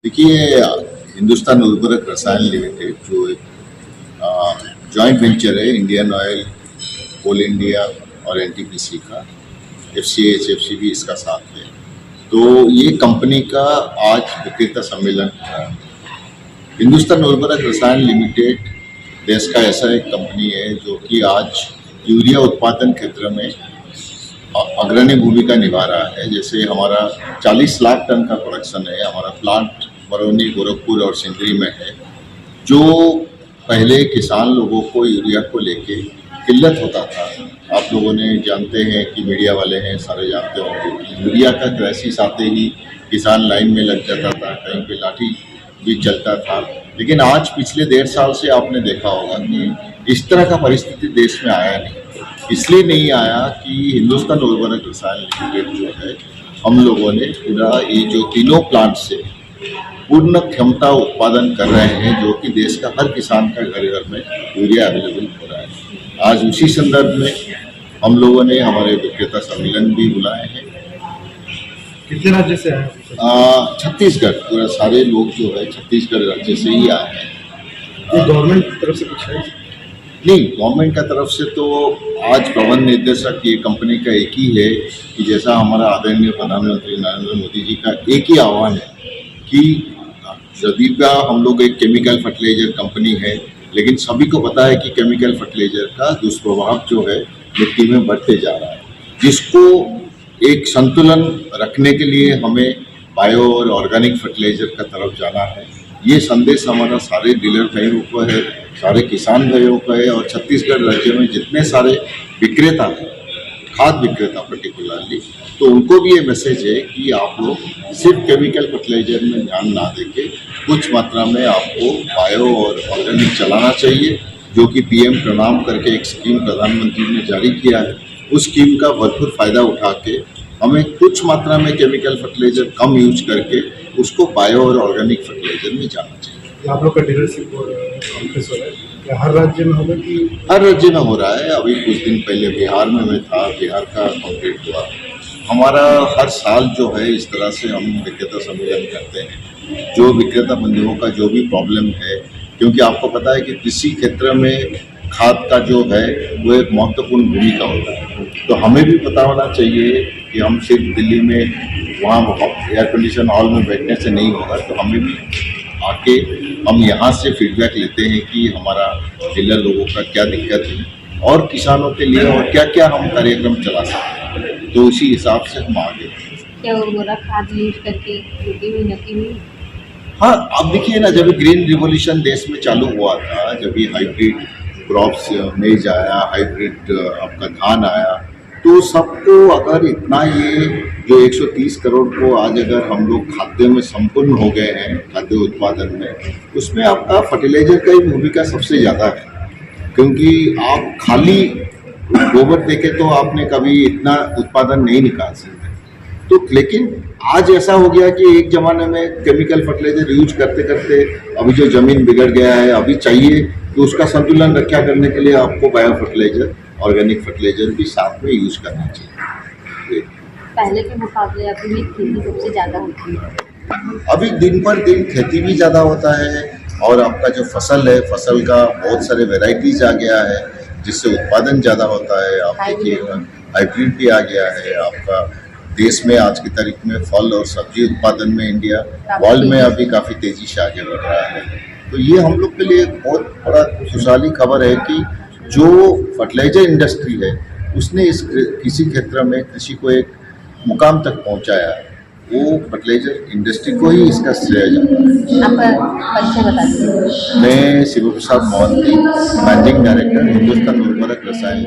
देखिए, हिंदुस्तान उर्वरक रसायन लिमिटेड जो एक जॉइंट वेंचर है इंडियन ऑयल, कोल इंडिया और एनटीपीसी का, एफसीए एचएफसी भी इसका साथ है। तो ये कंपनी का आज विक्रेता सम्मेलन था। हिंदुस्तान उर्वरक रसायन लिमिटेड देश का ऐसा एक कंपनी है जो कि आज यूरिया उत्पादन क्षेत्र में अग्रणी भूमिका निभा रहा है। जैसे हमारा 40 लाख टन का प्रोडक्शन है, हमारा प्लांट बरौनी, गोरखपुर और सिंदरी में है। जो पहले किसान लोगों को यूरिया को लेके किल्लत होता था, आप लोगों ने जानते हैं कि मीडिया वाले हैं, सारे जानते होंगे कि यूरिया का क्राइसिस आते ही किसान लाइन में लग जाता था, कहीं पे लाठी भी चलता था। लेकिन आज पिछले 1.5 साल से आपने देखा होगा कि इस तरह का परिस्थिति देश में आया नहीं। इसलिए नहीं आया कि हिंदुस्तान उर्वरक रसायन लिमिटेड जो है, हम लोगों ने पूरा ये जो तीनों प्लांट से पूर्ण क्षमता उत्पादन कर रहे हैं, जो कि देश का हर किसान का घर घर में यूरिया अवेलेबल हो रहा है। आज उसी संदर्भ में हम लोगों ने हमारे विक्रेता सम्मेलन भी बुलाए हैं। कितने राज्य से आए? छत्तीसगढ़, पूरा सारे लोग जो है छत्तीसगढ़ राज्य से ही आए हैं। ये गवर्नमेंट की तरफ से कुछ है? नहीं, गवर्नमेंट का तरफ से तो आज प्रबंध निर्देशक ये कंपनी का एक ही है कि जैसा हमारा आदरणीय प्रधानमंत्री नरेंद्र मोदी जी का एक ही आह्वान है कि यदि का हम लोग एक केमिकल फर्टिलाइजर कंपनी है, लेकिन सभी को पता है कि केमिकल फर्टिलाइजर का दुष्प्रभाव जो है मिट्टी में बढ़ते जा रहा है, जिसको एक संतुलन रखने के लिए हमें बायो और ऑर्गेनिक फर्टिलाइजर का तरफ जाना है। ये संदेश हमारा सारे डीलर भाइयों को है, सारे किसान भाइयों को है, और छत्तीसगढ़ राज्य में जितने सारे विक्रेता हैं, खाद विक्रेता पर्टिकुलरली, तो उनको भी ये मैसेज है कि आप लोग सिर्फ केमिकल फर्टिलाइजर में ध्यान ना देके कुछ मात्रा में आपको बायो और ऑर्गेनिक चलाना चाहिए, जो कि पीएम प्रणाम करके एक स्कीम प्रधानमंत्री ने जारी किया है। उस स्कीम का भरपूर फायदा उठा के हमें कुछ मात्रा में केमिकल फर्टिलाइजर कम यूज करके उसको बायो और ऑर्गेनिक फर्टिलाइजर में जाना चाहिए। आप लोग का डीलरशिप ऑफिस हो रहा है या हर राज्य में होगा कि? हर राज्य में हो रहा है। अभी कुछ दिन पहले बिहार में मैं था, बिहार का कंप्लीट हुआ। हमारा हर साल जो है इस तरह से हम विक्रेता सम्मेलन करते हैं, जो विक्रेता बंधुओं का जो भी प्रॉब्लम है, क्योंकि आपको पता है कि कृषि क्षेत्र में खाद का जो है वो एक महत्वपूर्ण भूमिका होता है। तो हमें भी पता होना चाहिए कि हम सिर्फ दिल्ली में वहाँ एयर कंडीशन हॉल में बैठने से नहीं होगा, तो हमें भी आके हम यहाँ से फीडबैक लेते हैं कि हमारा डीलर लोगों का क्या दिक्कत है और किसानों के लिए और क्या क्या हम कार्यक्रम चला सकते हैं, तो उसी हिसाब से हम आगे। क्या उर्वरक खाद यूज करके खेती हुई नकी हुई? हाँ, अब देखिए ना, जब ग्रीन रिवोल्यूशन देश में चालू हुआ था, जब ये हाइब्रिड क्रॉप्स मेज आया, हाइब्रिड आपका धान आया, तो सबको अगर इतना ये जो 130 करोड़ को आज अगर हम लोग खाद्य में संपूर्ण हो गए हैं, खाद्य उत्पादन में, उसमें आपका फर्टिलाइजर का ही भूमिका सबसे ज़्यादा है। क्योंकि आप खाली गोबर देके तो आपने कभी इतना उत्पादन नहीं निकाल सकते। तो लेकिन आज ऐसा हो गया कि एक ज़माने में केमिकल फर्टिलाइजर यूज करते करते अभी जो ज़मीन बिगड़ गया है, अभी चाहिए कि उसका संतुलन रक्षा करने के लिए आपको बायो फर्टिलाइजर, ऑर्गेनिक फर्टिलाइजर भी साथ में यूज करना चाहिए। पहले के मुकाबले अभी भी खेती सबसे ज़्यादा होती है। अभी दिन पर दिन खेती भी ज़्यादा होता है, और आपका जो फसल है, फसल का बहुत सारे वेराइटीज आ गया है, जिससे उत्पादन ज़्यादा होता है। आप देखिए हाइब्रिड भी आ गया है। आपका देश में आज की तारीख में फल और सब्जी उत्पादन में इंडिया वर्ल्ड में अभी काफ़ी तेज़ी से आगे बढ़ रहा है। तो ये हम लोग के लिए बहुत बड़ा खुशहाली खबर है कि जो फर्टिलाइजर इंडस्ट्री है, उसने इस किसी क्षेत्र में कृषि को एक मुकाम तक पहुंचाया है। वो फर्टिलाइजर इंडस्ट्री को ही इसका श्रेय जाता है। आप परिचय बता दीजिए। मैं शिव प्रसाद मोहंती, मैनेजिंग डायरेक्टर, हिंदुस्तान उर्वरक रसायन।